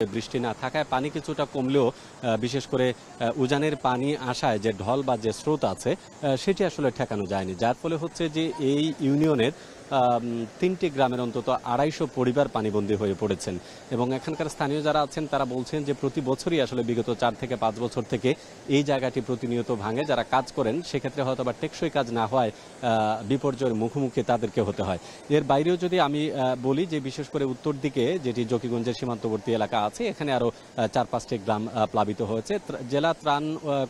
বৃষ্টি না থাকায় পানি কিছুটা কমলেও বিশেষ করে উজানের পানি আসায় যে ঢল বা যে স্রোত আছে সেটি আসলে ঠেকানো যায়নি, যার ফলে হচ্ছে যে এই ইউনিয়নের 3টি গ্রামের অন্তত 250 পরিবার পানিবন্দী হয়ে পড়েছেন। এবং এখানকার স্থানীয় যারা আছেন তারা বলছেন যে প্রতি বছরই আসলে বিগত 4 থেকে 5 বছর থেকে এই জায়গাটি প্রতিনিয়ত ভাঙে। যারা কাজ করেন সেক্ষেত্রে হয়তো বা টেকসই কাজ না হয় বিপর্যয়ের মুখোমুখি তাদেরকে হতে হয়। এর বাইরেও যদি আমি বলি যে বিশেষ করে উত্তর দিকে যেটি জকিগঞ্জের সীমান্তবর্তী এলাকা আছে, এখানে আরও 4-5টি গ্রাম প্লাবিত হয়েছে। জেলা ত্রাণ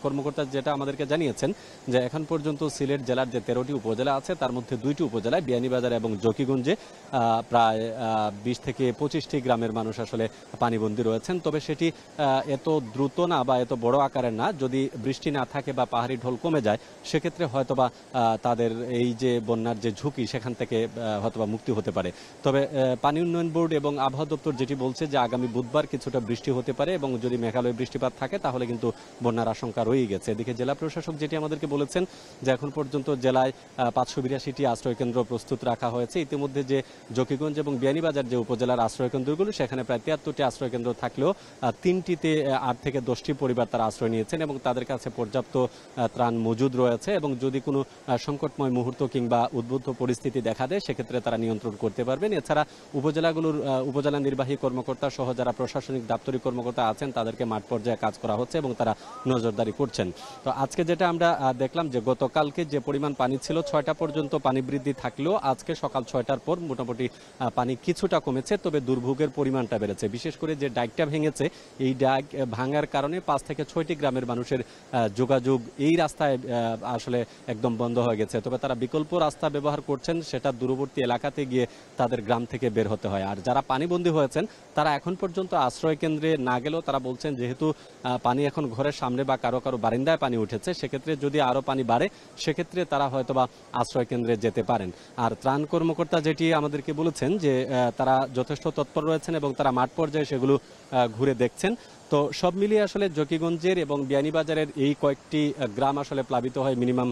কর্মকর্তা যেটা আমাদেরকে জানিয়েছেন যে এখন পর্যন্ত সিলেট জেলার যে 13টি উপজেলা আছে তার মধ্যে 2টি উপজেলায় বিয়ানীবাজার এবং জকিগঞ্জে প্রায় 20 থেকে 25টি গ্রামের মানুষ আসলে পানিবন্দী রয়েছেন। তবে সেটি এত দ্রুত না বা এত বড় আকারের না। যদি বৃষ্টি না থাকে বা পাহাড়ি ঢল কমে যায় সেক্ষেত্রে হয়তোবা তাদের এই যে বন্যার যে ঝুঁকি সেখান থেকে হয়তোবা মুক্তি হতে পারে। তবে পানি উন্নয়ন বোর্ড এবং আবহাওয়া দপ্তর যেটি বলছে যে আগামী বুধবার কিছুটা বৃষ্টি হতে পারে এবং যদি মেঘালয়ে বৃষ্টিপাত থাকে তাহলে কিন্তু বন্যার আশঙ্কা রয়েই গেছে। এদিকে জেলা প্রশাসক যেটি আমাদেরকে বলেছেন যে এখন পর্যন্ত জেলায় 582টি আশ্রয়কেন্দ্র প্রস্তুত রাখা হয়েছে। ইতিমধ্যে যে জকিগঞ্জ এবং বিয়ানীবাজার যে উপজেলার আশ্রয়কেন্দ্রগুলো সেখানে প্রায় 73টি আশ্রয়কেন্দ্র থাকলেও 3টিতে 8 থেকে 10টি পরিবার তারা আশ্রয় নিয়েছেন এবং তাদের কাছে পর্যাপ্ত ত্রাণ মজুদ রয়েছে। এবং যদি কোনো সংকটময় মুহূর্ত কিংবা উদ্বুদ্ধ পরিস্থিতি দেখা দেয় সেক্ষেত্রে তারা নিয়ন্ত্রণ করতে পারবেন। এছাড়া উপজেলাগুলোর উপজেলা নির্বাহী কর্মকর্তা সহ যারা প্রশাসনিক দাপ্তরিক কর্মকর্তা আছেন তাদেরকে মাঠ পর্যায়ে কাজ করা হচ্ছে এবং তারা নজরদারি করছেন। তো আজকে যেটা আমরা দেখলাম যে গতকালকে যে পরিমাণ পানি ছিল 6টা পর্যন্ত পানি বৃদ্ধি থাকলেও আজকে সকাল 6টার পর মোটামুটি পানি কিছুটা কমেছে, তবে দুর্ভোগের পরিমাণটা বেড়েছে। বিশেষ করে যে ডাইকটা ভেঙেছে এই ডাইক ভাঙার কারণে 5 থেকে 6টি গ্রামের মানুষের যোগাযোগ এই রাস্তায় আসলে একদম বন্ধ হয়ে গেছে। তবে তারা বিকল্প রাস্তা ব্যবহার করছেন, সেটা দূরবর্তী এলাকাতে গিয়ে তাদের গ্রাম থেকে বের হতে হয়। আর যারা পানিবন্দী হয়েছেন তারা এখন পর্যন্ত আশ্রয় কেন্দ্রে না গেলেও তারা বলছেন যেহেতু পানি এখন ঘরের সামনে বা কারো কারো বারিন্দায় পানি উঠেছে সেক্ষেত্রে যদি আরও পানি বাড়ে সেক্ষেত্রে তারা হয়তোবা আশ্রয় কেন্দ্রে যেতে পারেন। আর ত্রাণ কর্মকর্তা যেটি আমাদেরকে বলেছেন যে তারা যথেষ্ট তৎপর রয়েছেন এবং তারা মাঠ পর্যায়ে সেগুলো ঘুরে দেখছেন। তো সব মিলিয়ে আসলে জকিগঞ্জের এবং বিয়ানীবাজারের এই কয়েকটি গ্রাম আসলে প্লাবিত হয়, মিনিমাম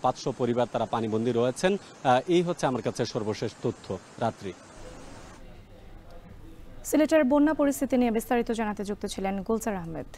500 পরিবার তারা পানিবন্দী রয়েছেন। এই হচ্ছে আমার কাছে সর্বশেষ তথ্য। রাত্রি সিলেটের বন্যা পরিস্থিতি নিয়ে বিস্তারিত জানাতে যুক্ত ছিলেন গুলজার আহমেদ।